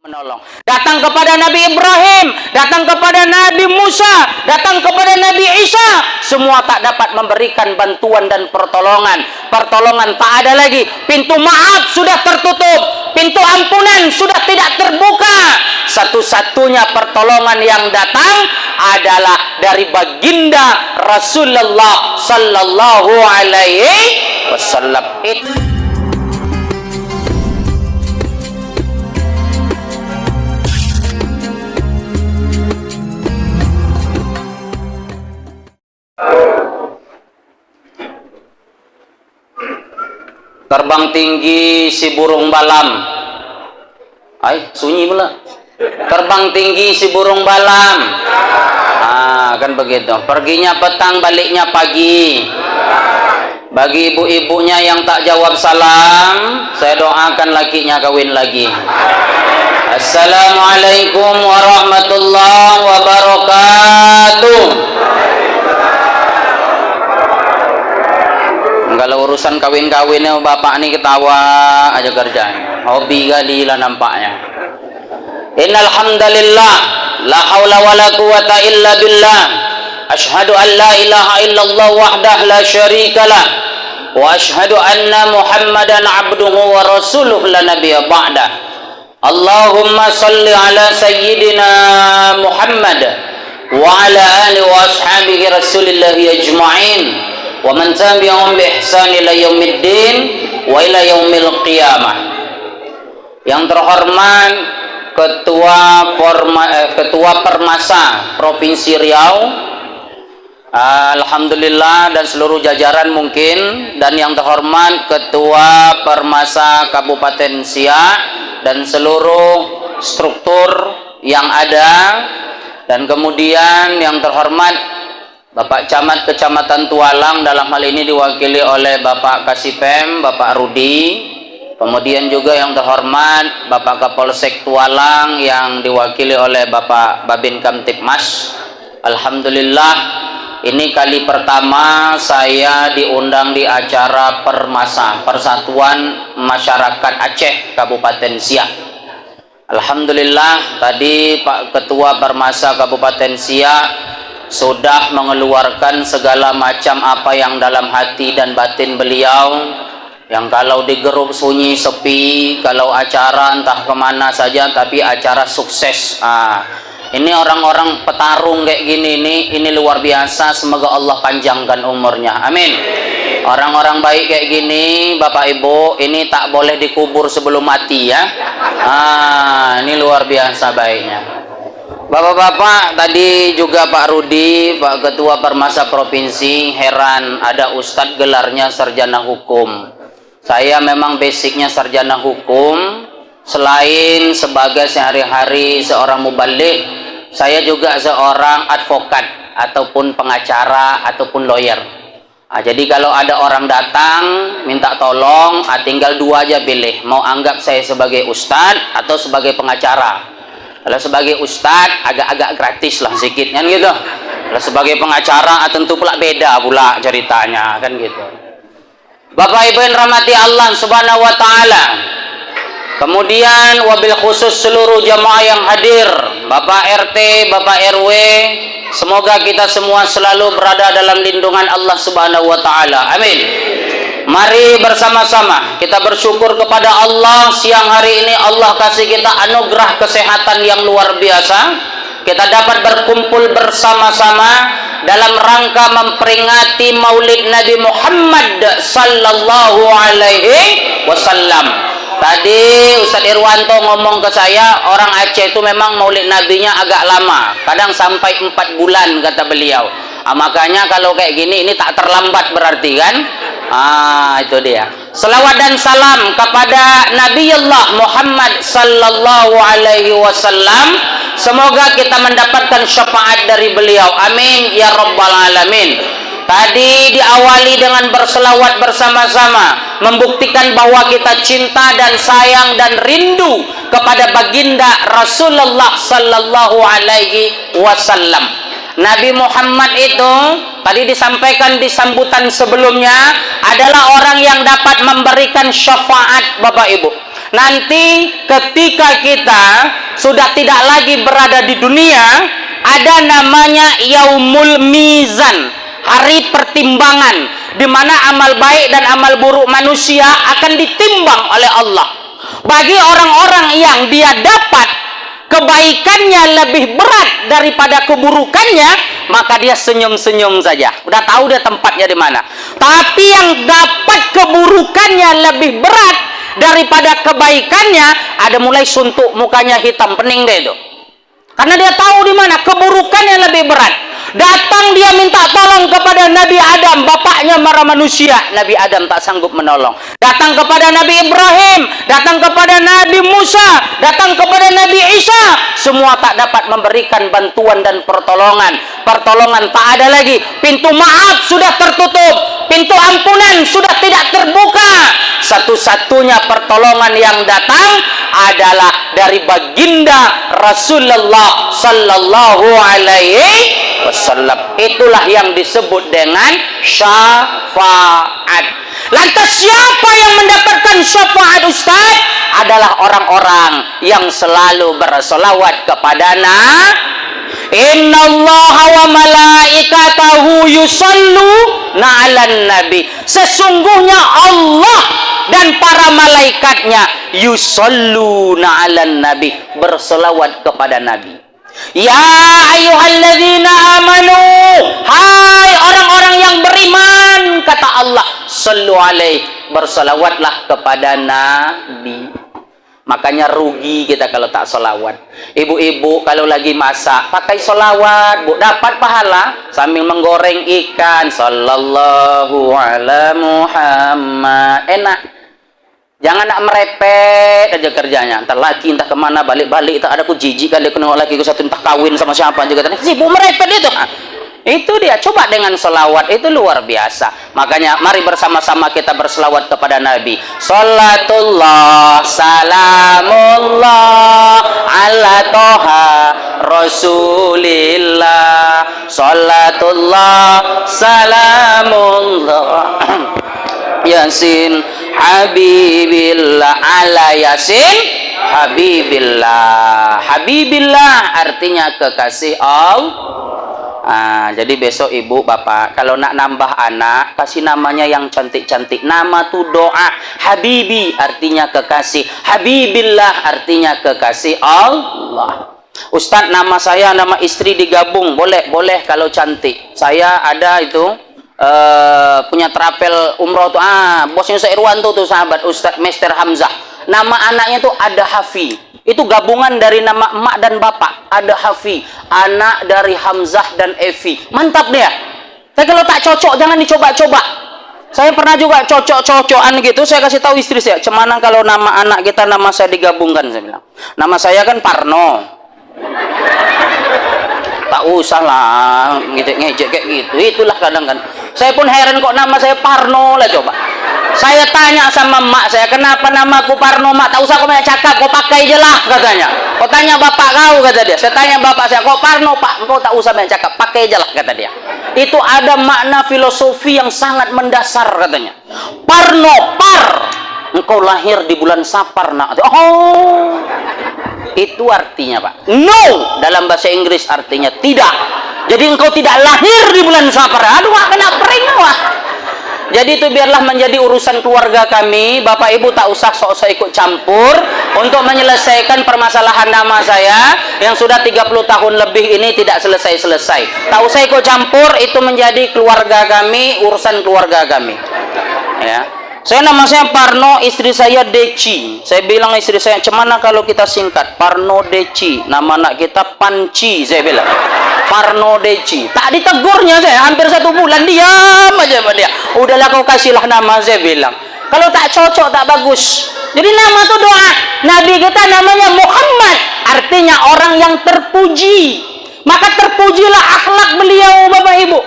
menolong. Datang kepada Nabi Ibrahim, datang kepada Nabi Musa, datang kepada Nabi Isa, semua tak dapat memberikan bantuan dan pertolongan. Pertolongan tak ada lagi. Pintu maaf sudah tertutup, pintu ampunan sudah tidak terbuka. Satu-satunya pertolongan yang datang adalah dari baginda Rasulullah sallallahu alaihi wasallam. Terbang tinggi si burung balam. Ay, sunyi pula. Terbang tinggi si burung balam. Kan begitu. Perginya petang, baliknya pagi. Bagi ibu-ibunya yang tak jawab salam, saya doakan lakinya kawin lagi. Assalamualaikum warahmatullahi wabarakatuh. Kalau urusan kawin-kawinnya bapak ini ketawa aja kerjanya, hobi kali lah nampaknya. Innal hamdalillah, la haula wala quwata illa billah. Asyhadu an la ilaha illallah wahdah la syarikalah wa asyhadu anna Muhammadan abduhu wa rasuluh la nabiyya ba'dah. Allahumma salli ala sayyidina Muhammad wa ala alihi wa ashabihi rasulillahi ajma'in wa man tabi'ahum bi ihsan ila yaumiddin wa ila yaumil qiyamah. Yang terhormat Ketua Permasa Provinsi Riau, alhamdulillah, dan seluruh jajaran mungkin, dan yang terhormat Ketua Permasa Kabupaten Siak dan seluruh struktur yang ada, dan kemudian yang terhormat Bapak Camat Kecamatan Tualang, dalam hal ini diwakili oleh Bapak Kasipem, Bapak Rudi. Kemudian juga yang terhormat Bapak Kapolsek Tualang yang diwakili oleh Bapak Babin Kamtipmas. Alhamdulillah, ini kali pertama saya diundang di acara Permasa, Persatuan Masyarakat Aceh Kabupaten Siak. Alhamdulillah, tadi Pak Ketua Permasa Kabupaten Siak sudah mengeluarkan segala macam apa yang dalam hati dan batin beliau, yang kalau di grup sunyi sepi, kalau acara entah kemana saja, tapi acara sukses. Ini orang-orang petarung kayak gini ini luar biasa. Semoga Allah panjangkan umurnya, amin. Orang-orang baik kayak gini, Bapak Ibu, ini tak boleh dikubur sebelum mati ya. Ini luar biasa baiknya. Bapak-bapak, tadi juga Pak Rudi, Pak Ketua Permasa Provinsi, heran ada Ustadz gelarnya sarjana hukum. Saya memang basicnya sarjana hukum, selain sebagai sehari-hari seorang mubaligh, saya juga seorang advokat ataupun pengacara ataupun lawyer. Jadi kalau ada orang datang minta tolong, tinggal dua aja pilih, mau anggap saya sebagai ustadz atau sebagai pengacara. Kalau sebagai ustadz agak-agak gratis lah sedikit kan gitu. Kalau sebagai pengacara tentu pula beda pula ceritanya kan gitu. Bapak Ibu yang rahmati Allah Subhanahu wa taala. Kemudian wabil khusus seluruh jamaah yang hadir, Bapak RT, Bapak RW, semoga kita semua selalu berada dalam lindungan Allah Subhanahu wa taala. Amin. Mari bersama-sama kita bersyukur kepada Allah, siang hari ini Allah kasih kita anugerah kesehatan yang luar biasa. Kita dapat berkumpul bersama-sama dalam rangka memperingati Maulid Nabi Muhammad sallallahu alaihi wasallam. Tadi Ustadz Irwanto ngomong ke saya, orang Aceh itu memang Maulid Nabinya agak lama, kadang sampai 4 bulan kata beliau. Makanya kalau kayak gini ini tak terlambat berarti kan? Itu dia. Selawat dan salam kepada Nabiullah Muhammad sallallahu alaihi wasallam. Semoga kita mendapatkan syafaat dari beliau. Amin ya rabbal alamin. Tadi diawali dengan berselawat bersama-sama, membuktikan bahwa kita cinta dan sayang dan rindu kepada baginda Rasulullah sallallahu alaihi wasallam. Nabi Muhammad itu tadi disampaikan di sambutan sebelumnya adalah orang yang dapat memberikan syafaat, Bapak Ibu. Nanti ketika kita sudah tidak lagi berada di dunia, ada namanya Yaumul Mizan, hari pertimbangan, di mana amal baik dan amal buruk manusia akan ditimbang oleh Allah. Bagi orang-orang yang dia dapat kebaikannya lebih berat daripada keburukannya, maka dia senyum-senyum saja. Udah tahu dia tempatnya di mana. Tapi yang dapat keburukannya lebih berat daripada kebaikannya, ada mulai suntuk mukanya hitam pening deh itu. Karena dia tahu di mana keburukannya lebih berat. Datang dia minta tolong kepada Nabi Adam, bapaknya para manusia. Nabi Adam tak sanggup menolong. Datang kepada Nabi Ibrahim, datang kepada Nabi Musa, datang kepada Nabi Isa. Semua tak dapat memberikan bantuan dan pertolongan. Pertolongan tak ada lagi. Pintu maaf sudah tertutup. Pintu ampunan sudah tidak terbuka. Satu-satunya pertolongan yang datang adalah dari baginda Rasulullah sallallahu alaihi wasallam. Itulah yang disebut dengan syafaat. Lantas siapa yang mendapatkan syafaat, Ustaz? Adalah orang-orang yang selalu berselawat kepada Innallaha wa malaikatahu yusalluna 'alan nabi. Sesungguhnya Allah dan para malaikatnya yusalluna 'alan nabi, berselawat kepada Nabi. Ya ayyuhalladzina amanu, hai orang-orang yang beriman, kata Allah, sallu alaihi, berselawatlah kepada Nabi. Makanya rugi kita kalau tak selawat. Ibu-ibu kalau lagi masak pakai selawat, Bu, dapat pahala sambil menggoreng ikan. Sallallahu ala Muhammad. Enak. Jangan nak merepet aja kerjanya. Entar laki entah kemana, balik-balik tak ada, ku jijik kali aku nengok laki ku satu, entah kawin sama siapa juga. Sibuk merepet itu. Itu dia, coba dengan selawat, itu luar biasa. Makanya mari bersama-sama kita berselawat kepada Nabi. Salatullah salamullah ala toha rasulillah. Salatullah salamullah yasin habibillah ala yasin habibillah. Habibillah artinya kekasih Allah. Jadi besok ibu bapak kalau nak nambah anak, kasih namanya yang cantik-cantik. Nama tu doa. Habibi artinya kekasih, Habibillah artinya kekasih Allah. Ustadz, nama saya nama istri digabung, boleh kalau cantik. Saya ada itu punya trapel umroh tuh, bosnya Ustaz Irwan tuh sahabat Ustadz Mester Hamzah. Nama anaknya tuh ada Hafi. Itu gabungan dari nama emak dan bapak. Ada Hafi, anak dari Hamzah dan Evi. Mantap dia. Tapi kalau tak cocok jangan dicoba-coba. Saya pernah juga cocok-cocokan gitu. Saya kasih tahu istri saya, cemana kalau nama anak kita nama saya digabungkan, saya bilang. Nama saya kan Parno. Tak usah lah ngejek kayak gitu. Itulah kadang kan. Saya pun heran kok nama saya Parno lah coba. Saya tanya sama mak saya, kenapa namaku Parno, mak? Tak usah kau banyak cakap, kau pakai je lah katanya. Kau tanya bapak kau, kata dia. Saya tanya bapak saya, kok Parno pak? Kau tak usah banyak cakap, pakai je lah kata dia. Itu ada makna filosofi yang sangat mendasar katanya. Parno, par, engkau lahir di bulan Sapar nak. Oh, itu artinya pak. No, dalam bahasa Inggris artinya tidak. Jadi engkau tidak lahir di bulan Sapar. Aduh, kena pering wah. Jadi itu biarlah menjadi urusan keluarga kami. Bapak ibu tak usah sok-sok ikut campur untuk menyelesaikan permasalahan nama saya yang sudah 30 tahun lebih ini tidak selesai-selesai. Tak usah ikut campur, itu menjadi keluarga kami, urusan keluarga kami. Ya. Saya nama saya Parno, istri saya Deci. Saya bilang istri saya, cemana kalau kita singkat Parno Deci, nama anak kita Panci, saya bilang. Parno Deci. Tak ditegurnya saya, hampir 1 bulan diam aja sama dia. Udahlah kau kasihlah nama, saya bilang. Kalau tak cocok, tak bagus. Jadi nama itu doa. Nabi kita namanya Muhammad, artinya orang yang terpuji. Maka terpujilah akhlak beliau, Bapak Ibu.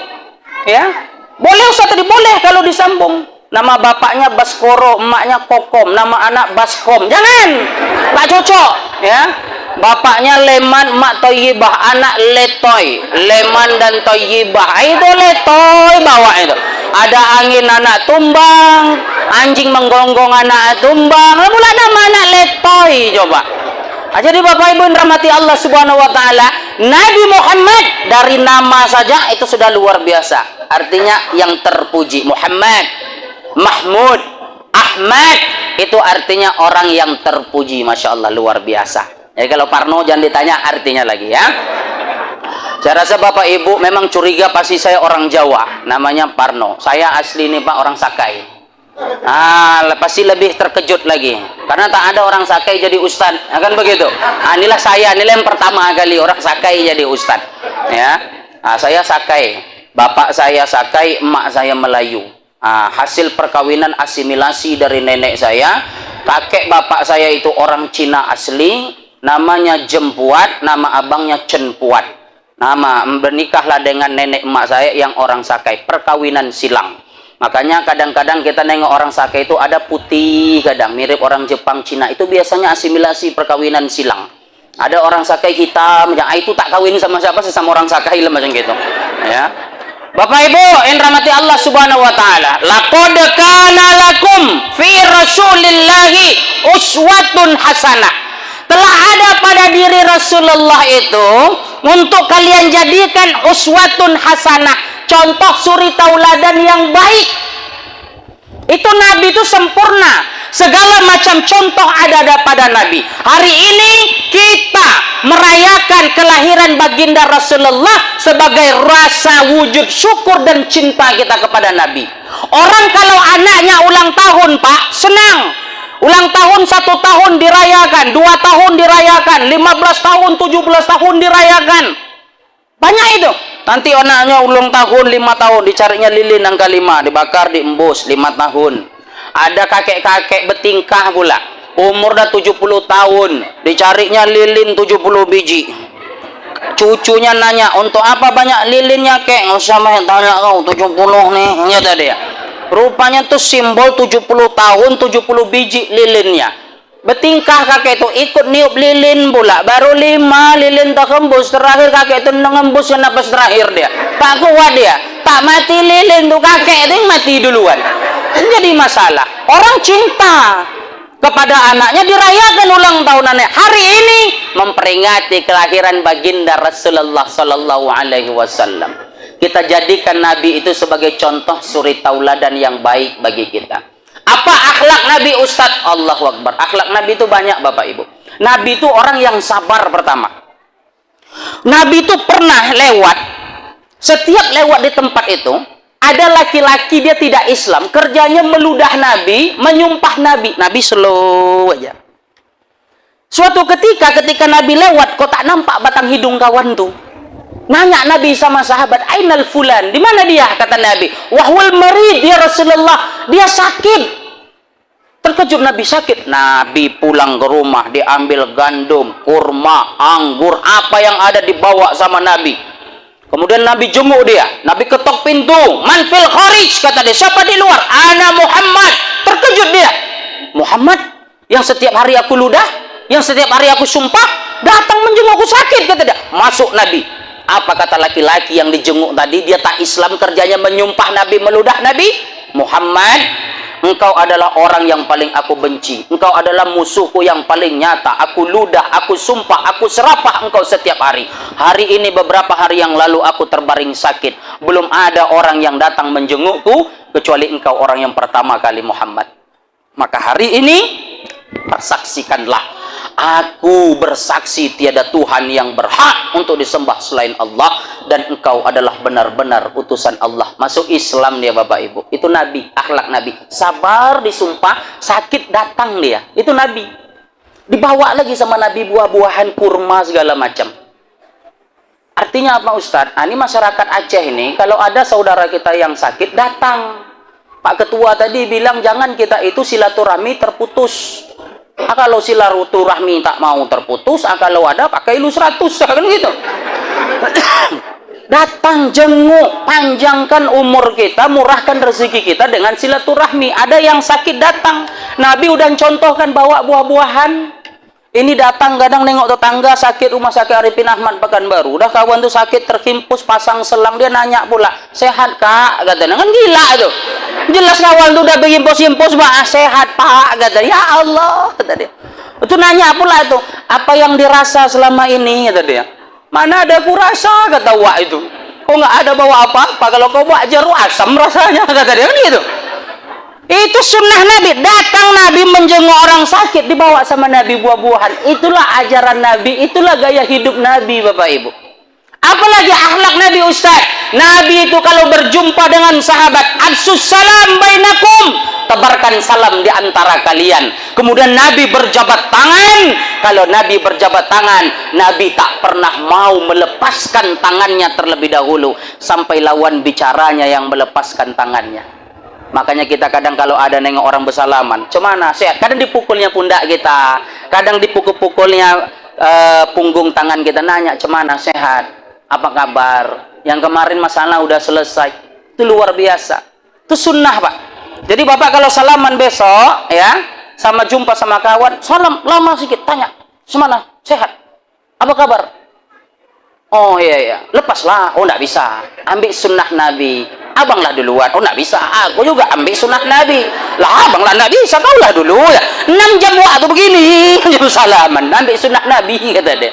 Ya, boleh Ustaz tadi, boleh kalau disambung. Nama bapaknya Baskoro, emaknya Kokom, nama anak Baskom. Jangan, tak cocok. Ya, bapaknya Leman, emak Toyibah, anak Letoy. Leman dan Toyibah, itu Letoy bawa itu. Ada angin anak tumbang, anjing menggonggong anak tumbang, mula nama anak letoy coba. Jadi Bapak Ibu yang rahmati Allah Subhanahu wa taala, Nabi Muhammad dari nama saja itu sudah luar biasa. Artinya yang terpuji. Muhammad, Mahmud, Ahmad itu artinya orang yang terpuji. Masya Allah, luar biasa. Jadi kalau Parno jangan ditanya artinya lagi ya. Saya rasa Bapak Ibu memang curiga pasti saya orang Jawa, namanya Parno. Saya asli nih Pak, orang Sakai. Pasti lebih terkejut lagi karena tak ada orang Sakai jadi ustad, kan begitu. Inilah saya, inilah yang pertama kali orang Sakai jadi ustad ya. Saya Sakai, bapak saya Sakai, emak saya Melayu. Hasil perkawinan asimilasi dari nenek saya. Kakek bapak saya itu orang Cina asli, namanya Jempuat, nama abangnya Cenpuat. Nama bernikahlah dengan nenek emak saya yang orang Sakai, perkawinan silang. Makanya kadang-kadang kita nengok orang Sakai itu ada putih, kadang mirip orang Jepang, Cina. Itu biasanya asimilasi perkawinan silang. Ada orang Sakai hitam, itu tak kawin sama siapa, sesama orang Sakai lah macam gitu. Ya. Bapak Ibu, yang rahmati Allah Subhanahu wa taala, laqad kana lakum fi Rasulillahi uswatun hasanah. Telah ada pada diri Rasulullah itu untuk kalian jadikan uswatun hasanah, contoh suri tauladan yang baik. Itu Nabi itu sempurna, segala macam contoh ada pada Nabi. Hari ini kita merayakan kelahiran baginda Rasulullah sebagai rasa wujud syukur dan cinta kita kepada Nabi. Orang kalau anaknya ulang tahun Pak, senang. Ulang tahun 1 tahun dirayakan, 2 tahun dirayakan, 15 tahun, 17 tahun dirayakan. Banyak itu. Nanti anaknya ulang tahun 5 tahun, dicarinya lilin angka 5, dibakar, diembus 5 tahun. Ada kakek-kakek bertingkah pula, umur dah 70 tahun, dicarinya lilin 70 biji. Cucunya nanya, untuk apa banyak lilinnya kek? Nggak usah main tanya kau, 70 nih. Ya tadi ya. Rupanya tuh simbol 70 tahun, 70 biji lilinnya. Bertingkah kakek itu ikut niup lilin pula, baru 5 lilin tak hembus, terakhir kakek itu ngembus napas terakhir dia, tak kuat dia, tak mati lilin tuh kakek itu yang mati duluan. Jadi masalah, orang cinta kepada anaknya dirayakan ulang tahun anaknya. Hari ini memperingati kelahiran baginda Rasulullah Sallallahu Alaihi Wasallam. Kita jadikan Nabi itu sebagai contoh suri tauladan yang baik bagi kita. Apa akhlak Nabi Ustadz? Allahu Akbar. Akhlak Nabi itu banyak Bapak Ibu. Nabi itu orang yang sabar pertama. Nabi itu pernah lewat, setiap lewat di tempat itu, ada laki-laki dia tidak Islam, kerjanya meludah Nabi, menyumpah Nabi. Nabi slow aja. Suatu ketika Nabi lewat, kok tak nampak batang hidung kawan tuh. Nanya Nabi sama sahabat, ainal fulan, di mana dia? Kata Nabi, wahwal marid ya Rasulullah, dia sakit. Terkejut Nabi, sakit. Nabi pulang ke rumah, diambil gandum, kurma, anggur, apa yang ada dibawa sama Nabi. Kemudian Nabi jenguk dia, Nabi ketok pintu, man fil kharij, kata dia, siapa di luar? Ana Muhammad. Terkejut dia, Muhammad yang setiap hari aku ludah, yang setiap hari aku sumpah, datang menjengukku sakit, kata dia. Masuk Nabi. Apa kata laki-laki yang dijenguk tadi? Dia tak Islam, kerjanya menyumpah Nabi, meludah Nabi. Muhammad, engkau adalah orang yang paling aku benci. Engkau adalah musuhku yang paling nyata. Aku ludah, aku sumpah, aku serapah engkau setiap hari. Hari ini beberapa hari yang lalu aku terbaring sakit. Belum ada orang yang datang menjengukku kecuali engkau orang yang pertama kali, Muhammad. Maka hari ini persaksikanlah, aku bersaksi tiada Tuhan yang berhak untuk disembah selain Allah, dan engkau adalah benar-benar utusan Allah. Masuk Islam dia Bapak Ibu. Itu Nabi, akhlak Nabi. Sabar disumpah, sakit datang dia. Itu Nabi. Dibawa lagi sama Nabi buah-buahan, kurma segala macam. Artinya apa Ustadz? Ini masyarakat Aceh ini, kalau ada saudara kita yang sakit, datang. Pak Ketua tadi bilang jangan kita itu silaturahmi terputus. Kalau silaturahmi tak mau terputus, kalau ada pakai lu 100, kan gitu. Datang, jenguk, panjangkan umur kita, murahkan rezeki kita dengan silaturahmi. Ada yang sakit datang, Nabi udah contohkan bawa buah-buahan. Ini datang kadang nengok tetangga sakit rumah sakit Arifin Ahmad Pekanbaru. Udah kawan tuh sakit terhimpus pasang selang, dia nanya pula, "Sehat, Kak?" katanya. Kan gila tuh. Jelas kawan tuh udah berhimpus-himpus, "Pak, sehat, Pak." kata. "Ya Allah," kata dia. Itu nanya pula itu, "Apa yang dirasa selama ini?" kata dia. "Mana ada ku rasa," kata Wak itu. "Kok nggak ada bawa apa-apa? Kalau kau bawa jeruk asam rasanya," kata dia. Kan gitu. Itu sunnah Nabi. Datang Nabi menjenguk orang sakit, dibawa sama Nabi buah-buahan. Itulah ajaran Nabi, itulah gaya hidup Nabi, Bapak Ibu. Apalagi akhlak Nabi, Ustaz. Nabi itu kalau berjumpa dengan sahabat, "Absus salam bainakum," tebarkan salam di antara kalian. Kemudian Nabi berjabat tangan. Kalau Nabi berjabat tangan, Nabi tak pernah mau melepaskan tangannya terlebih dahulu sampai lawan bicaranya yang melepaskan tangannya. Makanya kita kadang kalau ada nengok orang bersalaman, "Cemana? Sehat?" Kadang dipukulnya pundak kita, kadang dipukul-pukulnya punggung tangan kita, nanya, "Cemana? Sehat? Apa kabar? Yang kemarin masalah udah selesai." Itu luar biasa. Itu sunnah, Pak. Jadi Bapak kalau salaman besok, ya, sama jumpa sama kawan, salam lama sedikit, tanya, "Semana? Sehat? Apa kabar?" "Oh iya, lepaslah." "Oh enggak bisa, ambil sunnah Nabi." "Abanglah duluan." "Oh enggak bisa, aku juga ambil sunnah Nabi." "Lah abanglah enggak bisa, kaulah dulu ya. 6 jam waktu begini jam salaman, ambil sunnah Nabi," kata dia.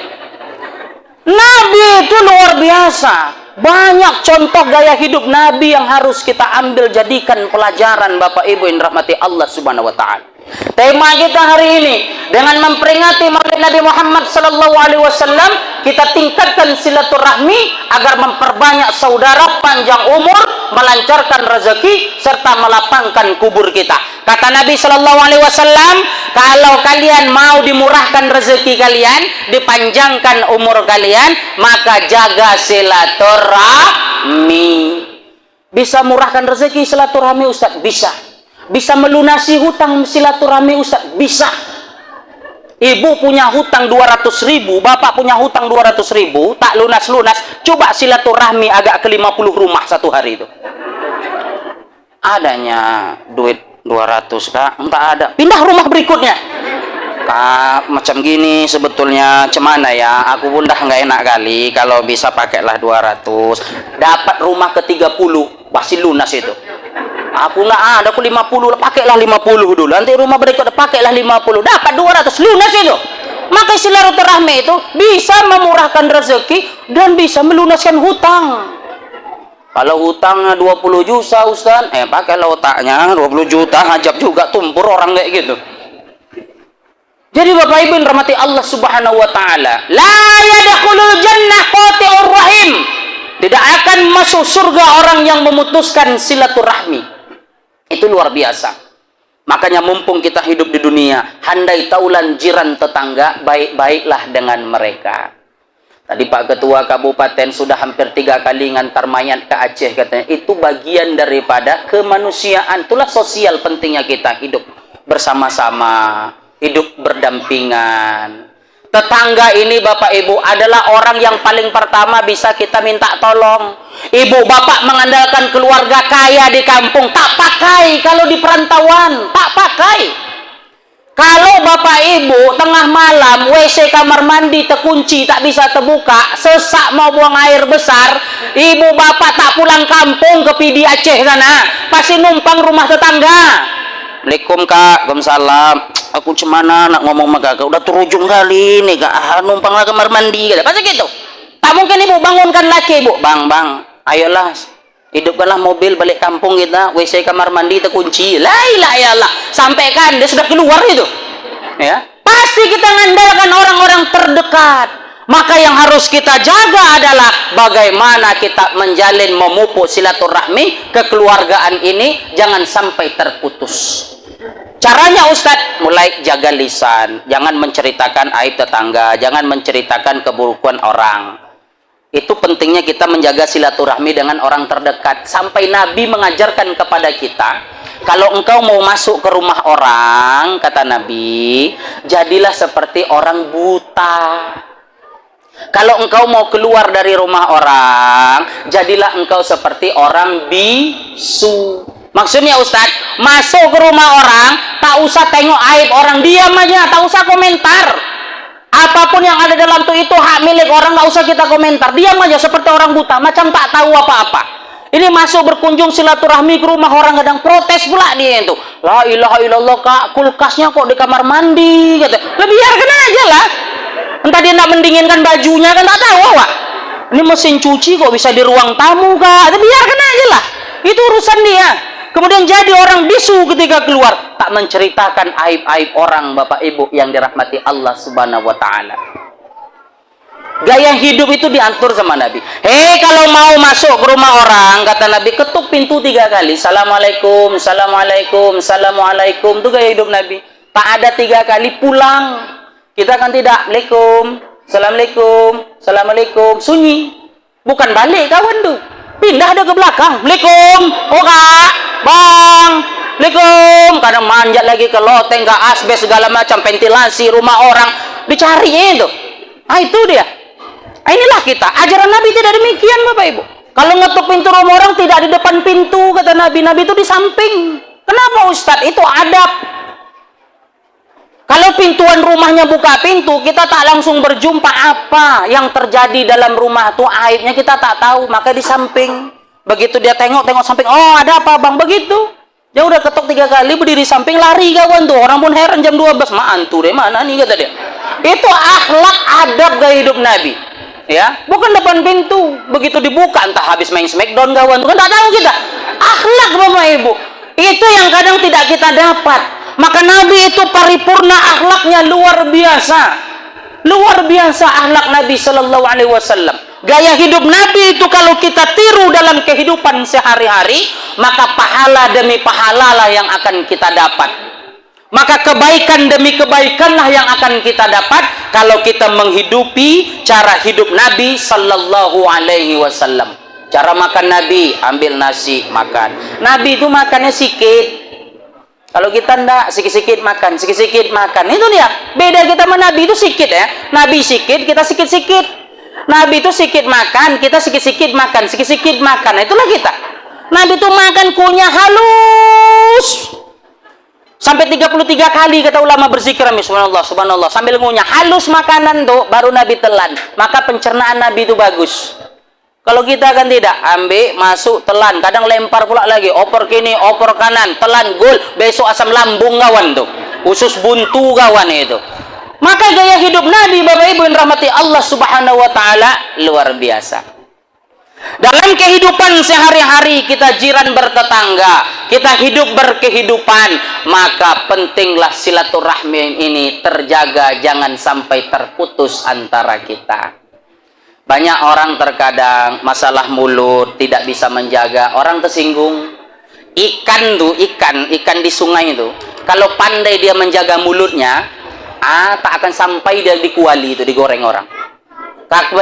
Nabi itu luar biasa. Banyak contoh gaya hidup Nabi yang harus kita ambil jadikan pelajaran, Bapak Ibu yang dirahmati Allah Subhanahu wa taala. Tema kita hari ini dengan memperingati Maulid Nabi Muhammad sallallahu alaihi wasallam, kita tingkatkan silaturahmi agar memperbanyak saudara, panjang umur, melancarkan rezeki serta melapangkan kubur kita. Kata Nabi sallallahu alaihi wasallam, kalau kalian mau dimurahkan rezeki kalian, dipanjangkan umur kalian, maka jaga silaturahmi. Bisa murahkan rezeki silaturahmi, Ustaz? Bisa. Bisa melunasi hutang silaturahmi, Ustaz? Bisa. Ibu punya hutang 200.000, bapak punya hutang 200.000, tak lunas-lunas, coba silaturahmi agak ke 50 rumah satu hari itu. Adanya duit 200, Kak? Tak ada. Pindah rumah berikutnya. "Kak, macam gini sebetulnya, cemana ya? Aku pun dah nggak enak kali, kalau bisa pakailah 200. Dapat rumah ke 30, pasti lunas itu. Aku nggak ada, aku 50, pakailah 50 dulu. Nanti rumah berikutnya pakailah 50, dapat 200, lunas itu. Maka silaturahmi itu bisa memurahkan rezeki dan bisa melunaskan hutang. Kalau hutangnya 20 juta, Ustaz, pakailah otaknya 20 juta, hajab juga tumpur orang kayak gitu. Jadi Bapak Ibu yang rahmati Allah Subhanahu wa taala, la yadkhulul jannah qati'ur rahim. Tidak akan masuk surga orang yang memutuskan silaturahmi. Itu luar biasa. Makanya mumpung kita hidup di dunia, handai taulan jiran tetangga, baik-baiklah dengan mereka. Tadi Pak Ketua Kabupaten sudah hampir 3 kali ngantar mayat ke Aceh, katanya. Itu bagian daripada kemanusiaan. Itulah sosial pentingnya kita hidup bersama-sama, hidup berdampingan. Tetangga ini, Bapak Ibu, adalah orang yang paling pertama bisa kita minta tolong. Ibu bapak mengandalkan keluarga kaya di kampung, tak pakai kalau di perantauan, tak pakai. Kalau Bapak Ibu tengah malam WC kamar mandi terkunci, tak bisa terbuka, sesak mau buang air besar, ibu bapak tak pulang kampung ke PD Aceh sana, pasti numpang rumah tetangga. "Assalamualaikum, Kak." "Waalaikumsalam." "Aku cemana nak ngomong sama Kakak, udah terujung kali nih, Kak, numpanglah kamar mandi," kata. Pasti gitu. Tak mungkin ibu bangunkan laki, "Ibu, bang, ayolah, hidupkanlah mobil balik kampung kita, WC kamar mandi terkunci." La ilaha illallah. Sampaikan, dia sudah keluar itu. Ya, pasti kita mengandalkan orang-orang terdekat. Maka yang harus kita jaga adalah bagaimana kita menjalin, memupuk silaturahmi kekeluargaan ini, jangan sampai terputus. Caranya, Ustadz, mulai jaga lisan, jangan menceritakan aib tetangga, jangan menceritakan keburukan orang. Itu pentingnya kita menjaga silaturahmi dengan orang terdekat. Sampai Nabi mengajarkan kepada kita, kalau engkau mau masuk ke rumah orang, kata Nabi, jadilah seperti orang buta. Kalau engkau mau keluar dari rumah orang, jadilah engkau seperti orang bisu. Maksudnya, Ustadz, masuk ke rumah orang, tak usah tengok aib orang, diam aja, tak usah komentar. Apapun yang ada dalam tuh itu hak milik orang, nggak usah kita komentar. Diam aja seperti orang buta, macam tak tahu apa-apa. Ini masuk berkunjung silaturahmi ke rumah orang, kadang protes pula dia itu. La ilaha illallah, kak, kulkasnya kok di kamar mandi, kata. Lah biarkan aja lah. Entah dia nak mendinginkan bajunya kan tak tahu, Wak. Ini mesin cuci kok bisa di ruang tamu, kak. Biarkan aja lah. Itu urusan dia. Kemudian jadi orang bisu ketika keluar, tak menceritakan aib-aib orang, Bapak Ibu yang dirahmati Allah Subhanahu wa taala. Gaya hidup itu diatur sama Nabi. Kalau mau masuk ke rumah orang, kata Nabi, ketuk pintu 3 kali. Assalamualaikum, assalamualaikum, assalamualaikum. Itu gaya hidup Nabi. Tak ada 3 kali pulang. Kita kan tidak. Assalamualaikum, assalamualaikum, assalamualaikum. Sunyi. Bukan balik kawan tuh. Pindah dia ke belakang. Assalamualaikum. Oh kak, bang. Assalamualaikum. Kadang manjat lagi ke loteng, ke asbes segala macam, ventilasi rumah orang. Dicarinya itu. Itu dia. Inilah kita. Ajaran Nabi tidak demikian, Bapak Ibu. Kalau ngetuk pintu rumah orang tidak di depan pintu, kata Nabi. Nabi itu di samping. Kenapa Ustadz? Itu adab. Kalau pintuan rumahnya buka pintu, kita tak langsung berjumpa apa yang terjadi dalam rumah itu, aibnya kita tak tahu, maka di samping. Begitu dia tengok samping, oh ada apa bang? Begitu. Dia udah ketok 3 kali, berdiri samping, lari kawan tuh. Orang pun heran jam 12, antu deh mana nih, kata dia. Itu akhlak adab gaya hidup Nabi. Ya, bukan depan pintu. Begitu dibuka, entah habis main smackdown kawan tuh, kan tak tahu kita. Akhlak Bapak Ibu. Itu yang kadang tidak kita dapat. Maka Nabi itu paripurna akhlaknya, luar biasa. Luar biasa akhlak Nabi Sallallahu Alaihi Wasallam. Gaya hidup Nabi itu kalau kita tiru dalam kehidupan sehari-hari, maka pahala demi pahala lah yang akan kita dapat. Maka kebaikan demi kebaikanlah yang akan kita dapat kalau kita menghidupi cara hidup Nabi Sallallahu Alaihi Wasallam. Cara makan Nabi, ambil nasi, makan. Nabi itu makannya sikit. Kalau kita ndak, sikit-sikit makan, sikit-sikit makan. Itu dia. Beda kita sama Nabi itu sikit ya. Nabi sikit, kita sikit-sikit. Nabi itu sikit makan, kita sikit-sikit makan, sikit-sikit makan. Itulah kita. Nabi itu makan kunyah halus. Sampai 33 kali kata ulama berzikir, subhanallah, subhanallah. Sambil ngunyah. Halus makanan tuh, baru Nabi telan. Maka pencernaan Nabi itu bagus. Kalau kita kan tidak, ambil, masuk, telan, kadang lempar pula lagi, oper kini, oper kanan, telan, gol, besok asam lambung kawan tuh, usus buntu kawan itu. Maka gaya hidup Nabi, Bapak Ibu yang rahmati Allah Subhanahu wa taala, luar biasa. Dalam kehidupan sehari-hari kita jiran bertetangga, kita hidup berkehidupan, maka pentinglah silaturahmi ini terjaga, jangan sampai terputus antara kita. Banyak orang terkadang masalah mulut tidak bisa menjaga, orang tersinggung. Ikan tuh, ikan di sungai itu, kalau pandai dia menjaga mulutnya, tak akan sampai dia di kuali itu, digoreng orang.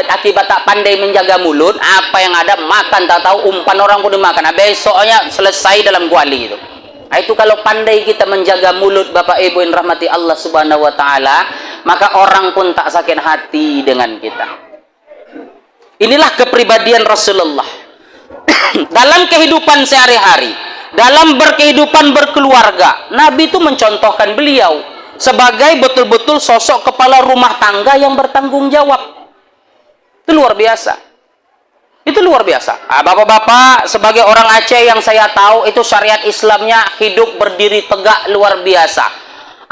Akibat tak pandai menjaga mulut, apa yang ada makan tak tahu, umpan orang pun dimakan. Besoknya selesai dalam kuali itu. Itu kalau pandai kita menjaga mulut, Bapak Ibu yang rahmati Allah Subhanahu wa taala, maka orang pun tak sakit hati dengan kita. Inilah kepribadian Rasulullah dalam kehidupan sehari-hari, dalam berkehidupan berkeluarga. Nabi itu mencontohkan beliau sebagai betul-betul sosok kepala rumah tangga yang bertanggung jawab. Itu luar biasa. Itu luar biasa. Bapak-bapak, sebagai orang Aceh yang saya tahu, itu syariat Islamnya hidup berdiri tegak luar biasa.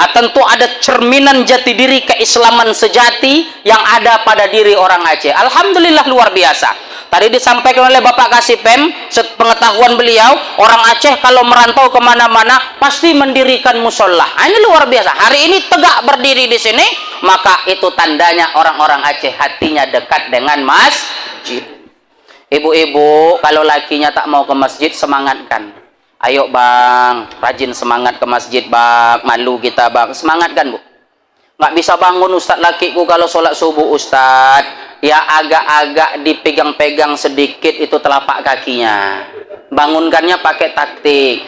Tentu ada cerminan jati diri keislaman sejati yang ada pada diri orang Aceh. Alhamdulillah luar biasa. Tadi disampaikan oleh Bapak Kasipem, pengetahuan beliau, orang Aceh kalau merantau kemana-mana pasti mendirikan musola. Ini luar biasa. Hari ini tegak berdiri di sini, maka itu tandanya orang-orang Aceh hatinya dekat dengan masjid. Ibu-ibu, kalau lakinya tak mau ke masjid, semangatkan. Ayo bang, rajin semangat ke masjid bang, malu kita bang, semangat kan bu? Nggak bisa bangun ustadz lakiku kalau sholat subuh ustadz, ya agak-agak dipegang-pegang sedikit itu telapak kakinya, bangunkannya pakai taktik.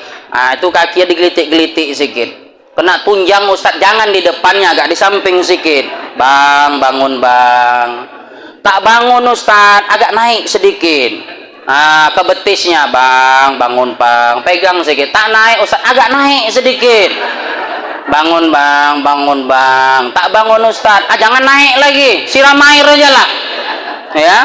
Itu kakinya digelitik-gelitik sedikit, kena tunjang ustadz, jangan di depannya, agak di samping sedikit. Bang, bangun bang, tak bangun ustadz, agak naik sedikit. Ke betisnya bang, bangun bang, pegang sedikit, tak naik ustaz, agak naik sedikit. Bangun bang, bangun bang. Tak bangun Ustaz. Jangan naik lagi, siram air aja lah. Ya.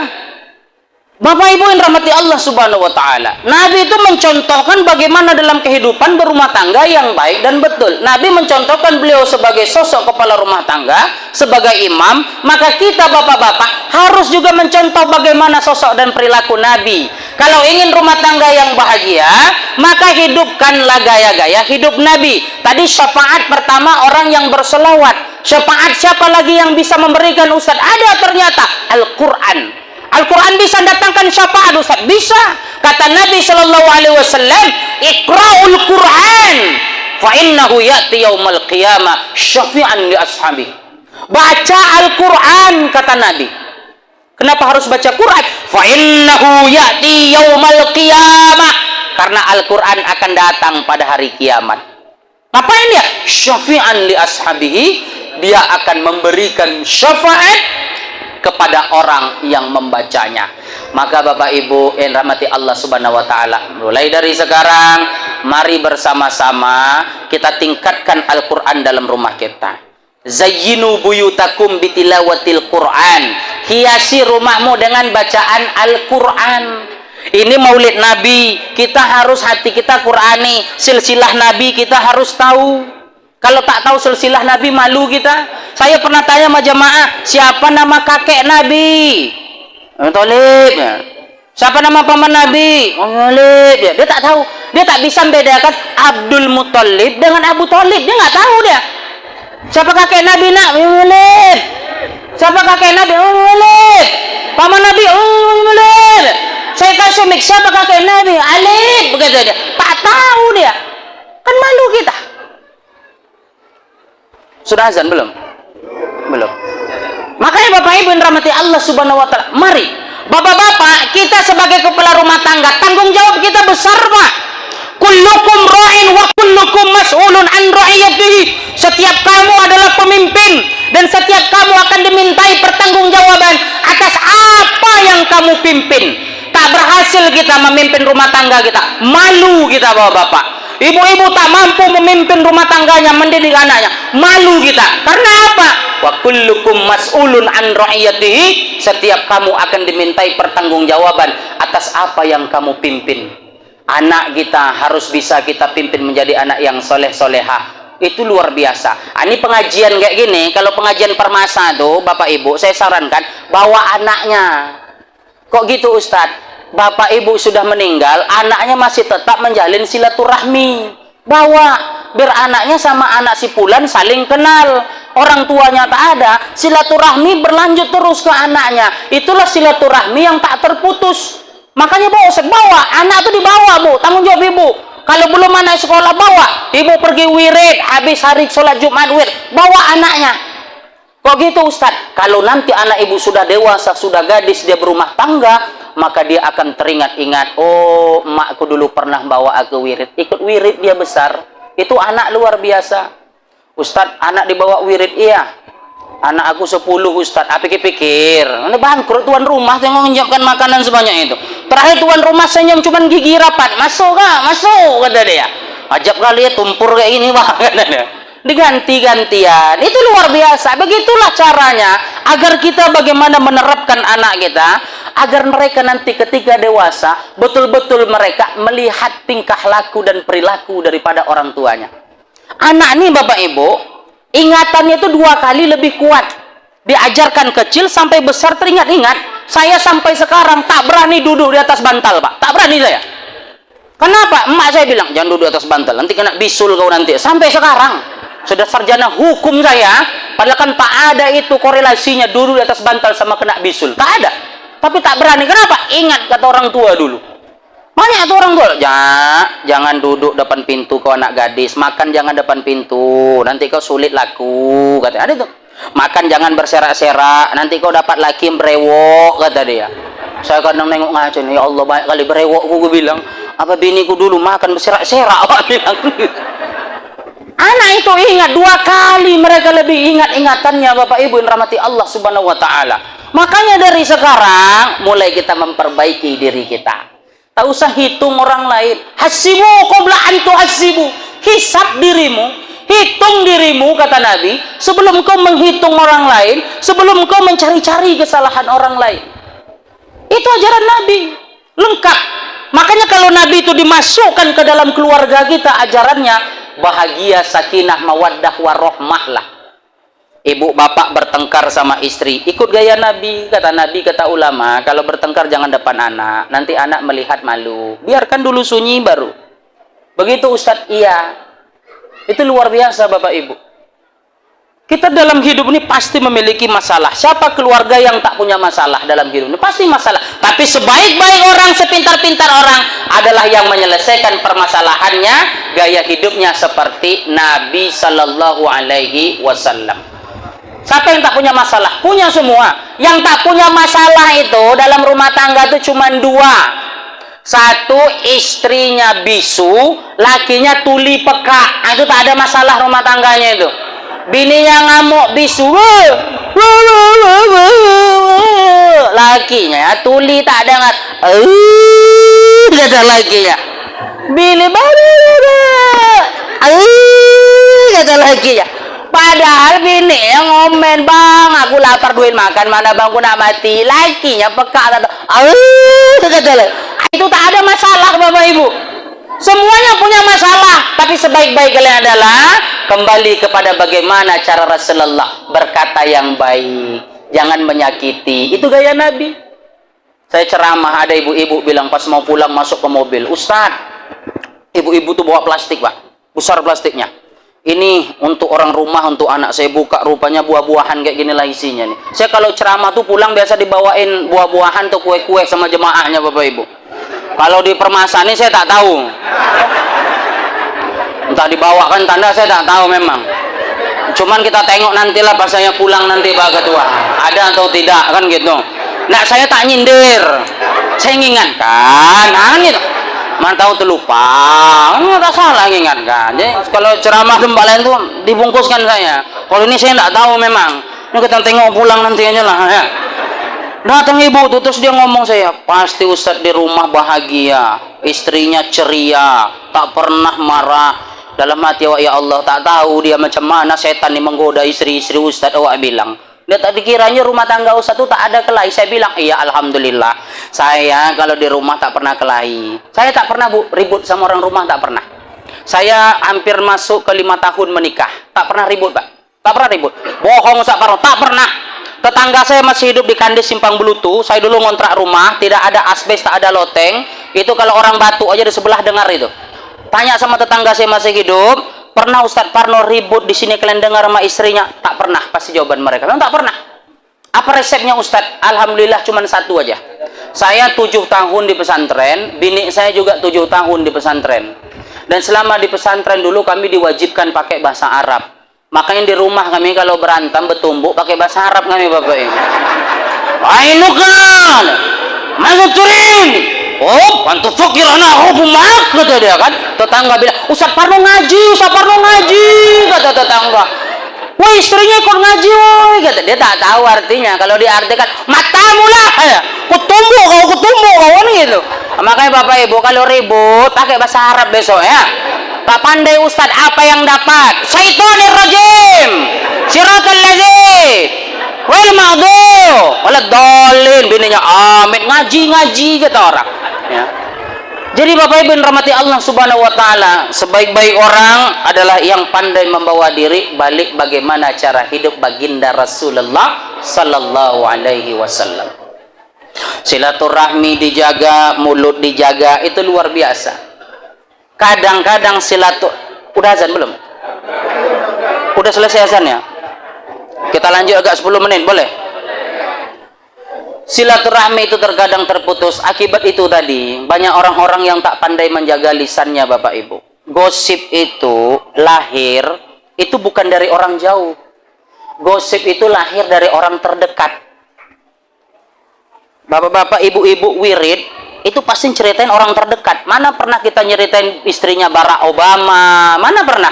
Bapak Ibu yang rahmati Allah Subhanahu wa taala. Nabi itu mencontohkan bagaimana dalam kehidupan berumah tangga yang baik dan betul. Nabi mencontohkan beliau sebagai sosok kepala rumah tangga, sebagai imam, maka kita bapak-bapak harus juga mencontoh bagaimana sosok dan perilaku Nabi. Kalau ingin rumah tangga yang bahagia, maka hidupkanlah gaya-gaya hidup Nabi. Tadi syafaat pertama orang yang berselawat. Syafaat siapa lagi yang bisa memberikan Ustaz? Ada ternyata Al-Quran. Al-Quran bisa datangkan syafaat Ustaz? Bisa. Kata Nabi SAW, Iqra'ul Quran fa innahu ya'ti yaumal qiyamah syafi'an li ashabi. Baca Al-Quran, kata Nabi. Kenapa harus baca Quran? Fa innahu ya'ti yaumal qiyamah. Karena Al-Quran akan datang pada hari kiamat. Ngapain dia? Syafi'an li ashabihi. Dia akan memberikan syafaat kepada orang yang membacanya. Maka Bapak Ibu yang rahmati Allah Subhanahu wa taala, mulai dari sekarang mari bersama-sama kita tingkatkan Al-Qur'an dalam rumah kita. Zayyinu buyutakum bitilawatil Qur'an. Hiasi rumahmu dengan bacaan Al-Qur'an. Ini Maulid Nabi, kita harus hati kita Qur'ani. Silsilah Nabi kita harus tahu. Kalau tak tahu silsilah Nabi, malu kita. Saya pernah tanya sama jamaah, siapa nama kakek Nabi? Abu Thalib. Siapa nama paman Nabi? Abu Thalib. Dia tak tahu. Dia tak bisa membedakan Abdul Muthalib dengan Abu Thalib. Dia nggak tahu dia. Siapa kakek Nabi? Abu Thalib. Siapa kakek Nabi? Abu Thalib. Paman Nabi? Abu Thalib. Saya kasih mik, siapa kakek Nabi? Alif. Begitu dia. Tak tahu dia. Kan malu kita. Sudah azan belum? Belum. Makanya Bapak Ibu yang rahmati Allah Subhanahu wa taala, mari bapak-bapak kita sebagai kepala rumah tangga, tanggung jawab kita besar, Pak. Kullukum ra'in wa kullukum mas'ulun an ra'iyatihi. Setiap kamu adalah pemimpin dan setiap kamu akan dimintai pertanggungjawaban atas apa yang kamu pimpin. Tak berhasil kita memimpin rumah tangga kita, malu kita bapak-bapak. Ibu-ibu tak mampu memimpin rumah tangganya, mendidik anaknya, malu kita. Karena apa? Wa kullukum mas'ulun an ra'iyatihi. Setiap kamu akan dimintai pertanggungjawaban atas apa yang kamu pimpin. Anak kita harus bisa kita pimpin menjadi anak yang soleh-soleha. Itu luar biasa. Ini pengajian kayak gini, kalau pengajian permasa tuh Bapak Ibu, saya sarankan bawa anaknya. Kok gitu Ustadz? Bapak Ibu sudah meninggal, anaknya masih tetap menjalin silaturahmi. Bawa, biar anaknya sama anak si Fulan saling kenal. Orang tuanya tak ada, silaturahmi berlanjut terus ke anaknya. Itulah silaturahmi yang tak terputus. Makanya bawa, anak itu dibawa, Bu. Tanggung jawab Ibu. Kalau belum anak sekolah, bawa. Ibu pergi wirid, habis hari sholat Jumat wirid, bawa anaknya. Kok gitu Ustadz? Kalau nanti anak ibu sudah dewasa, sudah gadis, dia berumah tangga, maka dia akan teringat-ingat, oh emakku dulu pernah bawa aku wirid, ikut wirid dia besar. Itu anak luar biasa. Ustadz, anak dibawa wirid, iya. Anak aku 10 Ustadz. Pikir-pikir, ini bangkrut tuan rumah yang menyiapkan makanan sebanyak itu. Terakhir tuan rumah senyum cuman gigi rapat. Masuk kah? Masuk, kata dia. Ajab kali ya, tumpur kayak ini bang, kata dia. Diganti-gantian. Itu luar biasa. Begitulah caranya agar kita bagaimana menerapkan anak kita agar mereka nanti ketika dewasa betul-betul mereka melihat tingkah laku dan perilaku daripada orang tuanya. Anak nih Bapak Ibu, ingatannya itu 2 kali lebih kuat. Diajarkan kecil sampai besar teringat-ingat. Saya sampai sekarang tak berani duduk di atas bantal, Pak. Tak berani saya. Kenapa? Emak saya bilang, jangan duduk di atas bantal, nanti kena bisul kau nanti. Sampai sekarang sudah sarjana hukum saya, padahal kan tak ada itu korelasinya duduk di atas bantal sama kena bisul. Tak ada. Tapi tak berani. Kenapa? Ingat kata orang tua dulu. Banyak tuh orang tua, jangan duduk depan pintu kau anak gadis, makan jangan depan pintu, nanti kau sulit laku, kata. Ada tuh. Makan jangan berserak-serak, nanti kau dapat laki yang berewok, kata dia. Saya kadang nengok ngaco nih, ya Allah banyak kali berewok, gue bilang, apa biniku dulu makan berserak-serak, bilang. Anak itu ingat 2 kali, mereka lebih ingat ingatannya Bapak Ibu yang rahmati Allah Subhanahu wa taala. Makanya dari sekarang mulai kita memperbaiki diri kita. Tak usah hitung orang lain. Hasibu qabla an tuhasibu. Hisab dirimu. Hitung dirimu, kata Nabi, sebelum kau menghitung orang lain, sebelum kau mencari-cari kesalahan orang lain. Itu ajaran Nabi, lengkap. Makanya kalau Nabi itu dimasukkan ke dalam keluarga kita, ajarannya bahagia, sakinah, mawaddah, warohmah lah. Ibu bapak bertengkar sama istri, ikut gaya Nabi. Kata Nabi, kata ulama, kalau bertengkar jangan depan anak, nanti anak melihat malu. Biarkan dulu sunyi baru. Begitu Ustadz, iya. Itu luar biasa Bapak Ibu. Kita dalam hidup ini pasti memiliki masalah. Siapa keluarga yang tak punya masalah dalam hidup ini? Pasti masalah. Tapi sebaik-baik orang, sepintar-pintar orang adalah yang menyelesaikan permasalahannya, gaya hidupnya seperti Nabi Sallallahu Alaihi Wasallam. Siapa yang tak punya masalah? Punya semua. Yang tak punya masalah itu dalam rumah tangga itu cuma dua. Satu, istrinya bisu, lakinya tuli peka. Itu tak ada masalah rumah tangganya itu. Bininya ngamuk bisu, lakinya tuli tak ada ngat, kata lakinya. Bini kata lakinya. Padahal bini yang ngomen, bang, aku lapar, duit makan mana bang, aku nak mati. Lakinya peka, kata itu tak ada masalah Bapak Ibu. Semuanya punya masalah, tapi sebaik-baik kalian adalah kembali kepada bagaimana cara Rasulullah berkata yang baik, jangan menyakiti. Itu gaya Nabi. Saya ceramah, ada ibu-ibu bilang pas mau pulang masuk ke mobil, Ustadz, ibu-ibu tuh bawa plastik Pak, besar plastiknya. Ini untuk orang rumah, untuk anak. Saya buka, rupanya buah-buahan kayak gini lah isinya nih. Saya kalau ceramah tuh pulang biasa dibawain buah-buahan atau kue-kue sama jemaahnya Bapak Ibu. Kalau di permasani saya tak tahu. Entah dibawakan tanda, saya tak tahu memang. Cuman kita tengok nantilah pas saya pulang nanti Pak Ketua. Ada atau tidak kan gitu. Nah, saya tak nyindir. Saya ngingatkan, kan gitu. Mana tahu terlupa, nggak salah ngingatkan. Jadi kalau ceramah tempat lain tuh dibungkuskan saya. Kalau ini saya nggak tahu memang. Ini kita tengok pulang nanti aja lah ya. Datang ibu tuh, terus dia ngomong saya, pasti Ustadz di rumah bahagia, istrinya ceria, tak pernah marah. Dalam hati awak, ya Allah, tak tahu dia macam mana setan ini menggoda istri-istri Ustadz. Awak bilang, dia tak dikiranya rumah tangga Ustadz itu tak ada kelahi. Saya bilang, iya alhamdulillah. Saya kalau di rumah tak pernah kelahi. Saya tak pernah Bu ribut sama orang rumah, tak pernah. Saya hampir masuk ke 5 tahun menikah, tak pernah ribut Pak. Tak pernah ribut. Bohong tak pernah. Tetangga saya masih hidup di Kandis Simpang Belutu. Saya dulu ngontrak rumah, tidak ada asbes, tak ada loteng. Itu kalau orang batuk aja di sebelah dengar itu. Tanya sama tetangga saya masih hidup, pernah Ustadz Parno ribut di sini kalian dengar sama istrinya? Tak pernah, pasti jawaban mereka. Memang tak pernah. Apa resepnya Ustadz? Alhamdulillah cuma satu aja. Saya 7 tahun di pesantren, bini saya juga 7 tahun di pesantren. Dan selama di pesantren dulu kami diwajibkan pakai bahasa Arab. Makanya di rumah kami kalau berantem bertumbuk pakai bahasa Arab kami Bapak Ibu. Ainukan, mazuturin. Oh, pantu fakir anak hukumak kata dia kan. Tetangga bilang, Ustadz Parno ngaji, kata tetangga. Wah istrinya ikut ngaji, woi kata dia, tak tahu artinya. Kalau diartikan matamu lah, ya. Kutumbuk kau gitu. Makanya Bapak Ibu kalau ribut pakai bahasa Arab besok ya. Tak pandai Ustadz apa yang dapat? Syaitonir rajim, siratal ladzi wal maghdub wal dhalin. Bininya amin, ngaji kata orang ya. Jadi Bapak Ibu rahmati Allah Subhanahu wa taala, sebaik-baik orang adalah yang pandai membawa diri balik bagaimana cara hidup baginda Rasulullah sallallahu alaihi wasallam. Silaturahmi dijaga, mulut dijaga, itu luar biasa. Kadang-kadang udah azan belum? Udah selesai azannya? Kita lanjut agak 10 menit, boleh? Silaturahmi itu terkadang terputus. Akibat itu tadi, banyak orang-orang yang tak pandai menjaga lisannya Bapak Ibu. Gosip itu lahir, itu bukan dari orang jauh. Gosip itu lahir dari orang terdekat. Bapak-bapak, ibu-ibu wirid, itu pasti ceritain orang terdekat. Mana pernah kita nyeritain istrinya Barack Obama? Mana pernah?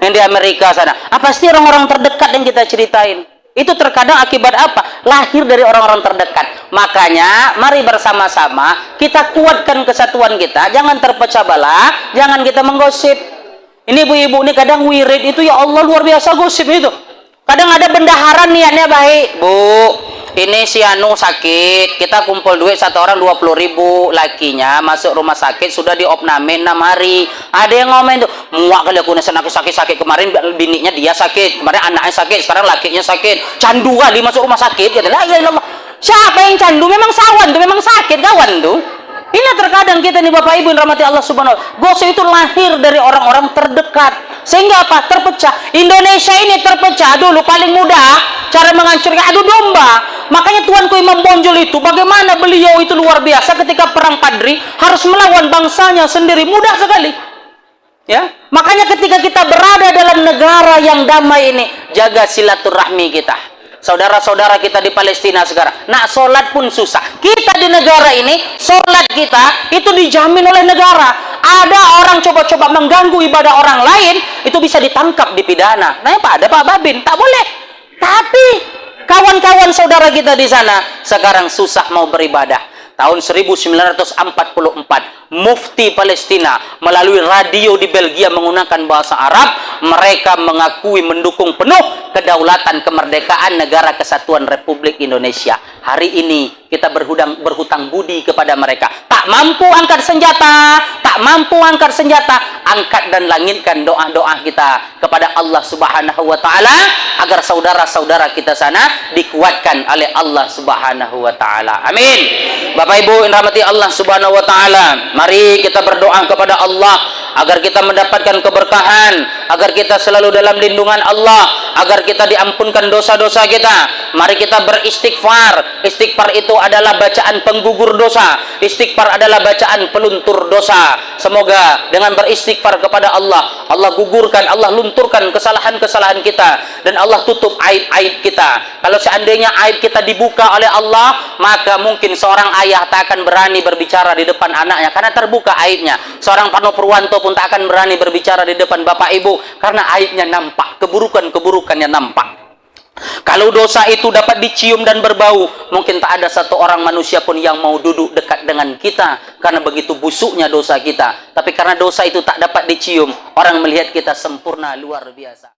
Yang di Amerika sana. Pasti orang-orang terdekat yang kita ceritain. Itu terkadang akibat apa? Lahir dari orang-orang terdekat. Makanya mari bersama-sama kita kuatkan kesatuan kita. Jangan terpecah belah, jangan kita menggosip. Ini ibu-ibu ini kadang wirid itu, ya Allah, luar biasa gosip itu. Kadang ada bendaharaan niatnya baik, Bu, ini si Anu sakit, kita kumpul duit satu orang 20.000, lakinya masuk rumah sakit sudah diopnamin 6 hari. Ada yang ngomong tuh, muak kali aku nesen aku sakit kemarin, bininya dia sakit, kemarin anaknya sakit, sekarang lakinya sakit, candu kali masuk rumah sakit. Kata, la ilaha illallah. Siapa yang candu? Memang sawan tuh, memang sakit kawan tuh. Ini terkadang kita nih Bapak Ibu yang rahmati Allah Subhanahu wa ta'ala, gosip itu lahir dari orang-orang terdekat. Sehingga apa? Terpecah. Indonesia ini terpecah dulu paling mudah cara menghancurkan, adu domba. Makanya Tuanku Imam Bonjol itu, bagaimana beliau itu luar biasa ketika perang Padri harus melawan bangsanya sendiri, mudah sekali. Ya, makanya ketika kita berada dalam negara yang damai ini, jaga silaturahmi kita. Saudara-saudara kita di Palestina sekarang, nak sholat pun susah. Kita di negara ini, sholat kita itu dijamin oleh negara. Ada orang coba-coba mengganggu ibadah orang lain, itu bisa ditangkap, dipidana. Nah, Pak, ada Pak Babin, tak boleh. Tapi kawan-kawan saudara kita di sana sekarang susah mau beribadah. Tahun 1944, Mufti Palestina melalui radio di Belgia menggunakan bahasa Arab, mereka mengakui mendukung penuh kedaulatan kemerdekaan Negara Kesatuan Republik Indonesia. Hari ini kita berhutang budi kepada mereka. Tak mampu angkat senjata, angkat dan langitkan doa-doa kita kepada Allah Subhanahu wa taala agar saudara-saudara kita sana dikuatkan oleh Allah Subhanahu wa taala. Amin. Bapak Ibu yang rahmati Allah Subhanahu wa taala, mari kita berdoa kepada Allah agar kita mendapatkan keberkahan, agar kita selalu dalam lindungan Allah, agar kita diampunkan dosa-dosa kita. Mari kita beristighfar. Istighfar itu adalah bacaan penggugur dosa. Istighfar adalah bacaan peluntur dosa. Semoga dengan beristighfar kepada Allah, Allah gugurkan, Allah lunturkan kesalahan-kesalahan kita, dan Allah tutup aib-aib kita. Kalau seandainya aib kita dibuka oleh Allah, maka mungkin seorang ayah tak akan berani berbicara di depan anaknya karena terbuka aibnya. Seorang Parno Purwanto pun tak akan berani berbicara di depan bapak ibu karena aibnya nampak, keburukan-keburukannya nampak. Kalau dosa itu dapat dicium dan berbau, mungkin tak ada satu orang manusia pun yang mau duduk dekat dengan kita karena begitu busuknya dosa kita. Tapi karena dosa itu tak dapat dicium, orang melihat kita sempurna luar biasa.